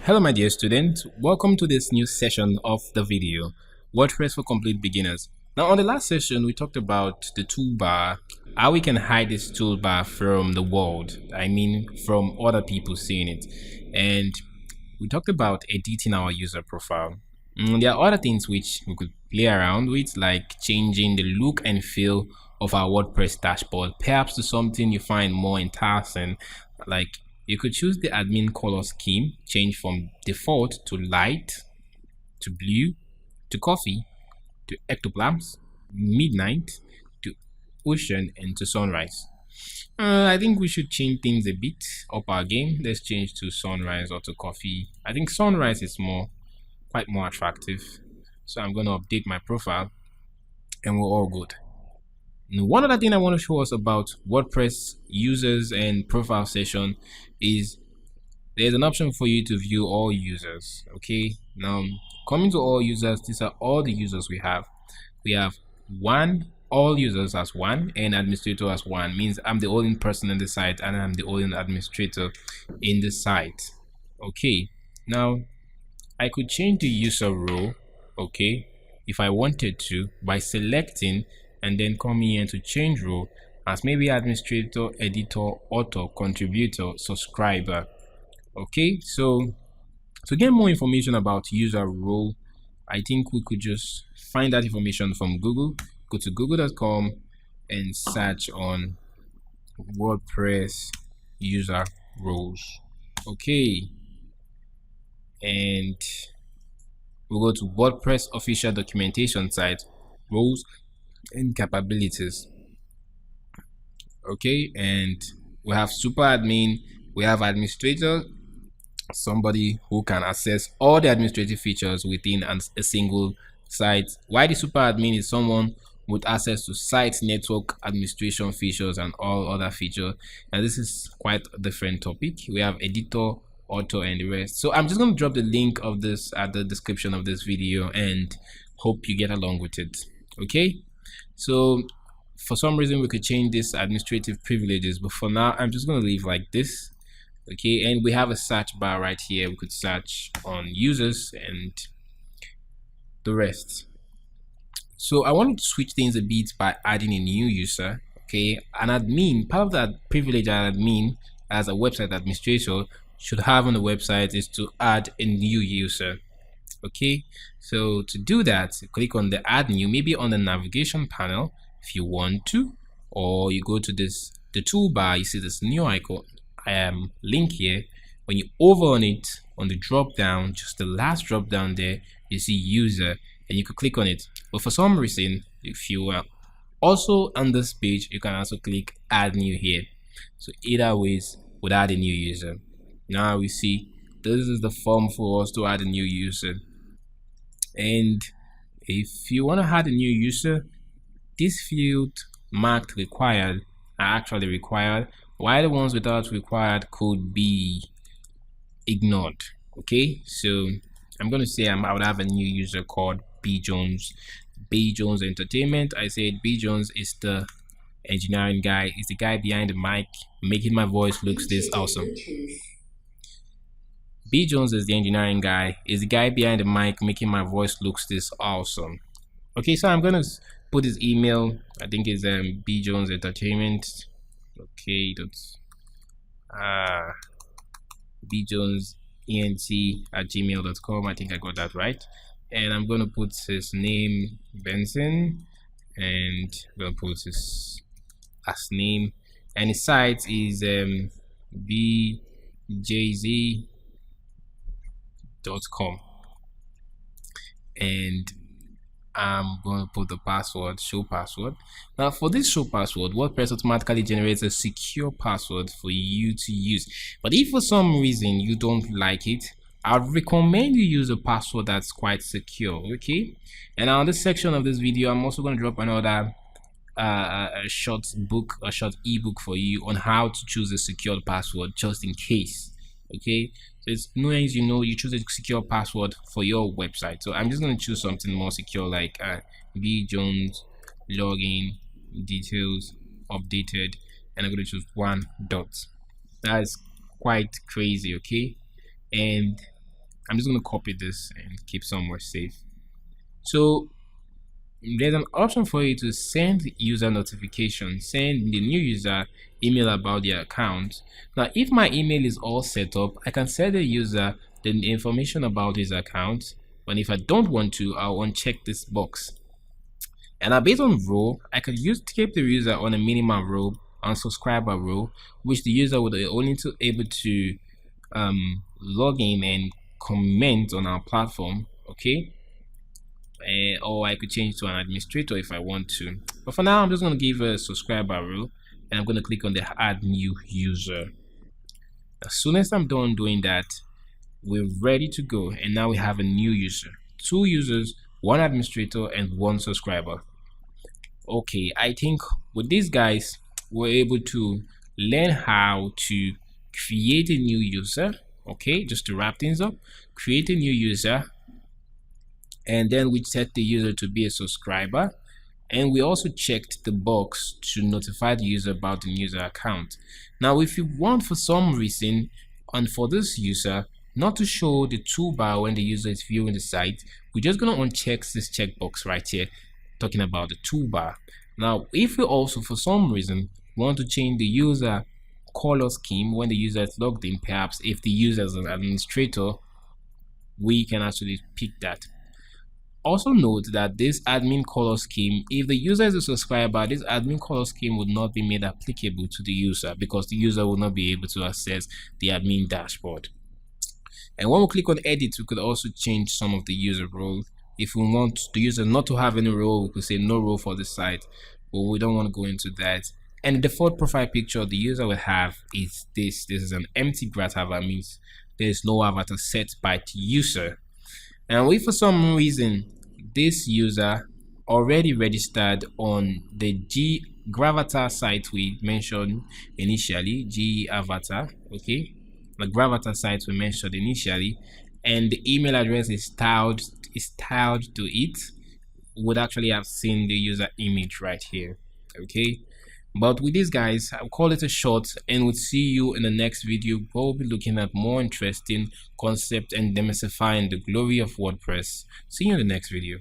Hello my dear student, welcome to this new session of the video, WordPress for complete beginners. Now on the last session we talked about the toolbar, how we can hide this toolbar from the world, from other people seeing it, and we talked about editing our user profile. There are other things which we could play around with, like changing the look and feel of our WordPress dashboard, perhaps to something you find more enticing. Like you could choose the admin color scheme, change from default to light, to blue, to coffee, to ectoplasm, midnight, to ocean, and to sunrise. I think we should change things a bit up our game. Let's change to sunrise or to coffee. I think sunrise is quite more attractive. So I'm going to update my profile and we're all good. Now, one other thing I want to show us about WordPress users and profile session is there's an option for you to view all users. Okay, now coming to all users, these are all the users we have. We have all users as one and administrator as one. Means I'm the only person in the site and I'm the only administrator in the site. Okay, now I could change the user role, okay, if I wanted to, by selecting and then coming here to change role as maybe administrator, editor, author, contributor, subscriber. Okay, so to get more information about user role, I think we could just find that information from Google. Go to google.com and search on WordPress user roles. Okay, and we'll go to WordPress official documentation site, roles and capabilities. Okay, and we have super admin, we have administrator, somebody who can access all the administrative features within a single site. Why the super admin is someone with access to site network administration features and all other features, and this is quite a different topic. We have editor, author, and the rest. So I'm just going to drop the link of this at the description of this video and hope you get along with it. Okay, so for some reason we could change this administrative privileges, but for now I'm just going to leave like this. Okay, and we have a search bar right here. We could search on users and the rest. So I wanted to switch things a bit by adding a new user. Okay, an admin, part of that privilege an admin as a website administrator should have on the website is to add a new user. Okay, so to do that, click on the add new, maybe on the navigation panel if you want to, or you go to the toolbar. You see this new icon link here. When you hover on it, on the drop down, just the last drop down there, you see user and you could click on it. But for some reason, if you are also on this page, you can also click add new here. So either ways would add a new user. Now we see this is the form for us to add a new user, and if you want to add a new user, this field marked required are actually required, while the ones without required could be ignored. Okay, so I'm going to say I would have a new user called B Jones Entertainment. I said B Jones is the engineering guy, is the guy behind the mic making my voice looks this awesome. B Jones is the engineering guy, is the guy behind the mic making my voice looks this awesome. Okay, so I'm gonna put his email. I think it's B Jones Entertainment. Okay, that's bjonesent@gmail.com. I think I got that right. And I'm gonna put his name Benson, and I'm gonna put his last name, and his site is bjz.com, and I'm going to put the password, show password. Now for this show password, WordPress automatically generates a secure password for you to use. But if for some reason you don't like it, I'd recommend you use a password that's quite secure. Okay, and on this section of this video, I'm also going to drop another a short ebook for you on how to choose a secured password just in case. Okay, so it's knowing you choose a secure password for your website. So I'm just going to choose something more secure, like B Jones login details updated, and I'm going to choose 1 dot. That is quite crazy. Okay, and I'm just going to copy this and keep somewhere safe. So there's an option for you to send user notification, send the new user email about their account. Now, if my email is all set up, I can send the user the information about his account. And if I don't want to, I'll uncheck this box. And now, based on role, I could keep the user on a minimum role, on subscriber role, which the user would only able to log in and comment on our platform. Okay. Or I could change to an administrator if I want to, but for now I'm just going to give a subscriber rule, and I'm going to click on the add new user. As soon as I'm done doing that, we're ready to go, and now we have a new user, 2 users, 1 administrator and 1 subscriber. Okay, I think with these guys we're able to learn how to create a new user. Okay, just to wrap things up, create a new user, and then we set the user to be a subscriber, and we also checked the box to notify the user about the user account. Now if you want, for some reason, and for this user not to show the toolbar when the user is viewing the site, we're just going to uncheck this checkbox right here talking about the toolbar. Now if we also for some reason want to change the user color scheme when the user is logged in, perhaps if the user is an administrator, we can actually pick that. Also note that this admin color scheme, if the user is a subscriber, this admin color scheme would not be made applicable to the user because the user will not be able to access the admin dashboard. And when we click on edit, we could also change some of the user roles. If we want the user not to have any role, we could say no role for the site, but we don't want to go into that. And the default profile picture the user will have is this. This is an empty graph avatar, means there is no avatar set by the user. And if for some reason this user already registered on the Gravatar site we mentioned initially, Gravatar, okay, the Gravatar site we mentioned initially, and the email address is tiled to it, would actually have seen the user image right here. Okay, but with these guys, I'll call it a short, and we'll see you in the next video. We'll be looking at more interesting concepts and demystifying the glory of WordPress. See you in the next video.